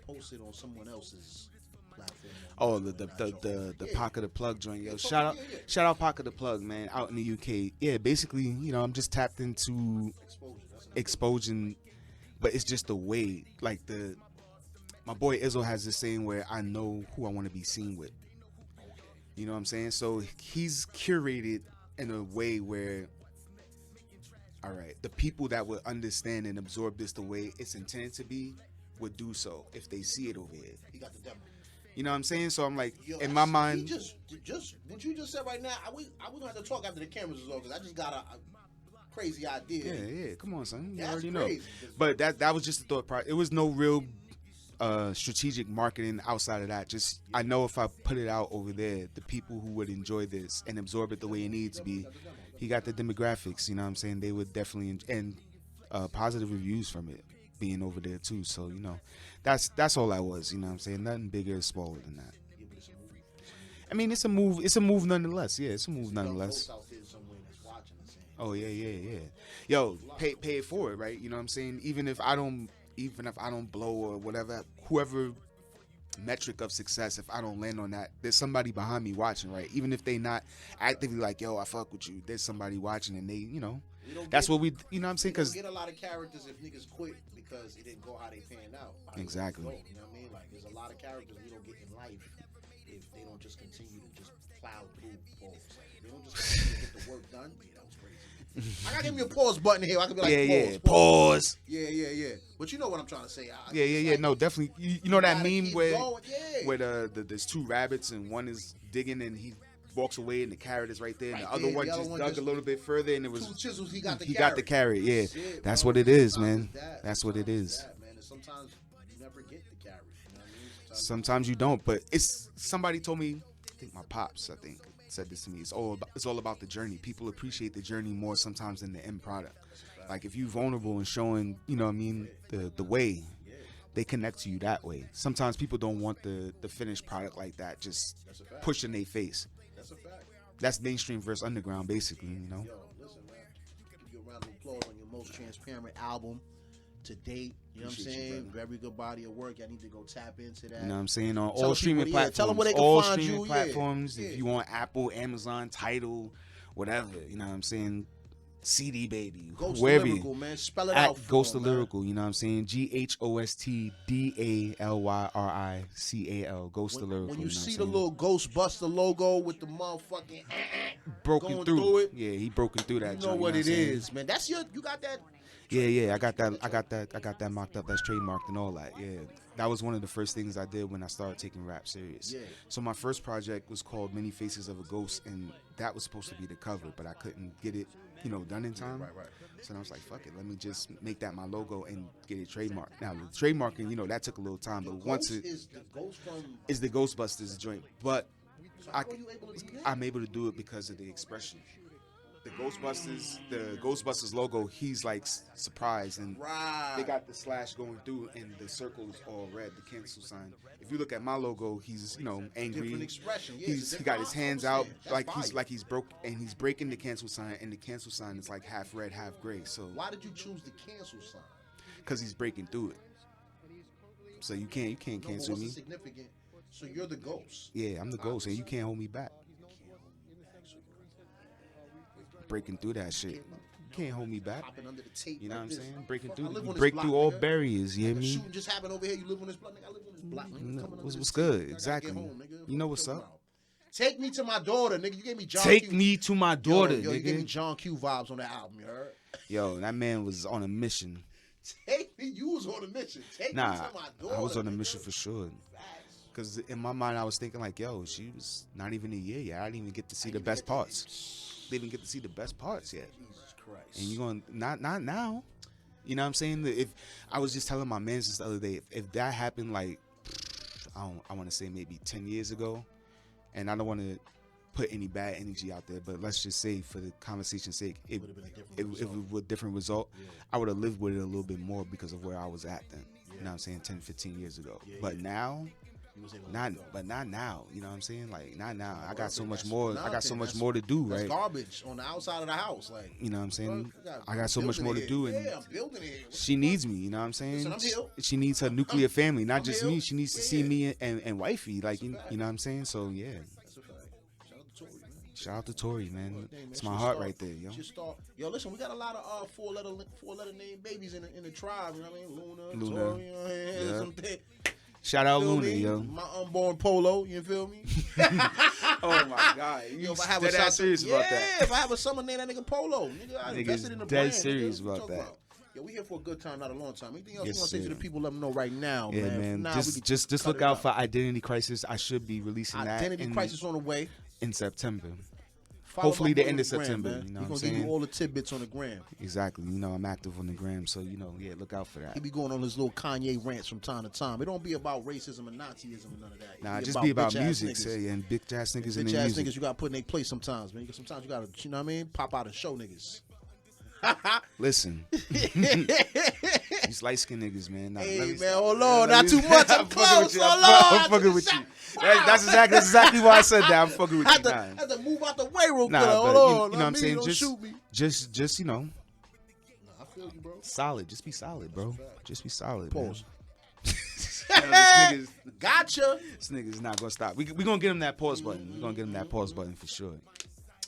post it on someone else's platform? Oh, the Pocket the Plug joint. Yo, shout out Pocket the Plug, man, out in the UK. Yeah, basically, I'm just tapped into exposing, but it's just the way, like my boy Izzo has this saying where I know who I want to be seen with. You know what I'm saying? So he's curated in a way where, all right, the people that would understand and absorb this the way it's intended to be would do so if they see it over here. He got the demo. You know what I'm saying? So I'm like, in my mind, just what you just said right now. We gonna have to talk after the cameras is off because I just got a crazy idea. Yeah. Come on, son. You That's already crazy. know. But that was just the thought part. It was no real strategic marketing outside of that. Just I know if I put it out over there, the people who would enjoy this and absorb it the way it needs to be. He got the demographics, you know what I'm saying? They would definitely, and positive reviews from it being over there too. So, that's all I was, you know what I'm saying? Nothing bigger or smaller than that. I mean, it's a move nonetheless. Yeah, it's a move nonetheless. Oh yeah. Yo, pay it forward, right? You know what I'm saying? Even if I don't blow or whatever, whoever metric of success, if I don't land on that, there's somebody behind me watching, right? Even if they not actively like, yo, I fuck with you, there's somebody watching, and they, you know, that's what we, you know what I'm saying? Because get a lot of characters if niggas quit because it didn't go how they panned out. Exactly. You know what I mean? Like, there's a lot of characters we don't get in life if they don't just continue to just plow through balls. Like, if they don't just continue to get the work done. Yeah, that was crazy. I gotta give me a pause button here. I can be like, pause. Yeah. But you know what I'm trying to say. Yeah. No, definitely. You know that meme where going. there's two rabbits and one is digging and he walks away and the carrot is right there, and the other one just dug a little bit further and it was two chisels. He got the carrot. Yeah, shit, that's bro. what it is, Sometimes man. That's what it is. Man. And sometimes you never get the carrot. You know what I mean? Sometimes you don't, but it's somebody told me. I think my pops, said this to me. It's all about the journey. People appreciate the journey more sometimes than the end product. Like if you're vulnerable and showing, you know what I mean, the way, they connect to you that way. Sometimes people don't want the finished product like that, just pushed in their face. That's a fact. That's mainstream versus underground, basically, you know. Yo, listen, man. Give you a round of applause on your most transparent album to date. You know what I'm saying? Very good body of work. I need to go tap into that. You know what I'm saying? On Tell all streaming people, platforms. tell them where they can all find streaming you. platforms. Yeah. If you want Apple, Amazon, Tidal, whatever. You know what I'm saying? CD Baby. Ghost wherever Lyrical, man. Spell it at out for Ghost them, Lyrical, you know what I'm saying? GHOSTDALYRICAL. Ghost Lyrical. When you see know the little Ghostbuster logo with the motherfucking broken going through it, yeah, he broken through that. you know what it is, man. That's you got that. Yeah, I got that mocked up. That's trademarked and all that. Yeah, that was one of the first things I did when I started taking rap serious. Yeah. So my first project was called Many Faces of a Ghost, and that was supposed to be the cover, but I couldn't get it, done in time. Right. So I was like, fuck it, let me just make that my logo and get it trademarked. Now the trademarking, that took a little time, but once it is the ghost from is the Ghostbusters joint, but so how were you able to do that? I'm able to do it because of the expression. The Ghostbusters logo, he's like surprised, and they got the slash going through, and the circle's all red, the cancel sign. If you look at my logo, he's angry. Different expression. Yeah, He got his hands out he's broke, and he's breaking the cancel sign, and the cancel sign is like half red, half gray. So why did you choose the cancel sign? Because he's breaking through it. So you can't cancel me. Significant. So you're the ghost. Yeah, I'm the ghost, and you can't hold me back. Breaking through that shit. You can't hold me back. Popping under the tape. You know what I'm saying? Breaking through. You break through all barriers. You hear me? Shooting just happened over here. You live on this block, nigga. I live on this block. Nigga. What's good? Exactly. You know what's up? Take me to my daughter, nigga. You gave me John Take Q. me to my daughter, yo, nigga. You gave me John Q vibes on that album, you heard? Yo, that man was on a mission. Take me. You was on a mission. Take me to my daughter. I was on a mission for sure. Because in my mind, I was thinking like, yo, she was not even a year yet. I didn't even get to see the best parts. Didn't even get to see the best parts yet. Jesus Christ. And you going not now. You know what I'm saying? If I was just telling my mans this the other day, if that happened like I want to say maybe 10 years ago, and I don't want to put any bad energy out there, but let's just say for the conversation's sake, it was a different result. Yeah. I would have lived with it a little bit more because of where I was at then. Yeah. You know what I'm saying? 10, 15 years ago. Yeah, but now. Not now. You know what I'm saying? Like not now. I got so much more. I got so much more to do. Right? That's garbage on the outside of the house. Like you know what I'm saying? I got so much more to do, and I'm building it. She needs me. You know what I'm saying? Listen, I'm here. She needs her nuclear family, not just here. me. She needs to see me and wifey. Like you know what I'm saying? So yeah. That's a fact. Shout out to Tori, man. It's my heart right there, yo. Yo, listen, we got a lot of four letter name babies in the tribe. You know what I mean? Luna. Tori, yeah. Something. Shout out Luna, me? yo. My unborn Polo, you feel me? Oh my God, you dead serious about that? Yeah, if I have a summer name, that nigga Polo, nigga, I invested in the brand. Dead serious about that. Yo, we here for a good time, not a long time. Anything else you want to say to the people? Let them know right now, yeah, man. Nah, just look out for Identity Crisis. I should be releasing Identity Crisis on the way in September. Hopefully the end of September. Man. You know what I'm saying? We're going to give you all the tidbits on the gram. Exactly. I'm active on the gram, so, look out for that. He be going on his little Kanye rants from time to time. It don't be about racism and Nazism and none of that. Nah, just be about music, and bitch ass niggas in the music. Bitch ass niggas you got to put in their place sometimes, man. Sometimes you got to, you know what I mean? Pop out and show niggas. Listen. These light skinned niggas, man. Nah, Hey, let me man, stop. hold on. Not too much. I'm fucking with close. you. Hold on. I'm fucking with you. That's exactly why I said that. I'm fucking with I you. had to move out the way real quick. Nah, Hold but on. you know what I'm saying? Don't shoot me. Just you know, Nah, I feel you, bro. solid. Just be solid, bro. Just be solid. Pause. Man. Gotcha. This nigga's not gonna stop. We gonna get him that pause button. We gonna get him that pause button for sure.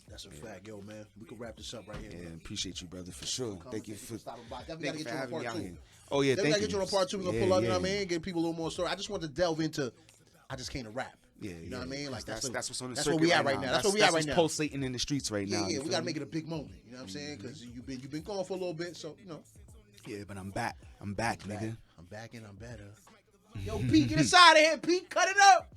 That's a fact, yo, man. We can wrap this up right here. Yeah, appreciate you, brother, for sure. Thank you for stopping by. Definitely thank you gotta for get you on having me part out two. here. Oh yeah, Definitely thank gotta get you on a part two. We're gonna pull up, you know what I mean? Give people a little more story. I just want to delve into. I just came to rap. Yeah, You know what I mean? Like that's what's on the that's circuit where we at right right now. now. That's where we at right now. Pulsating in the streets right now. Yeah, you we feel gotta me? make it a big moment. You know what I'm saying? Because you've been gone for a little bit, so you know. Yeah, but I'm back. I'm back, nigga. I'm back and I'm better. Yo, Pete, get inside of here, Pete. Cut it up.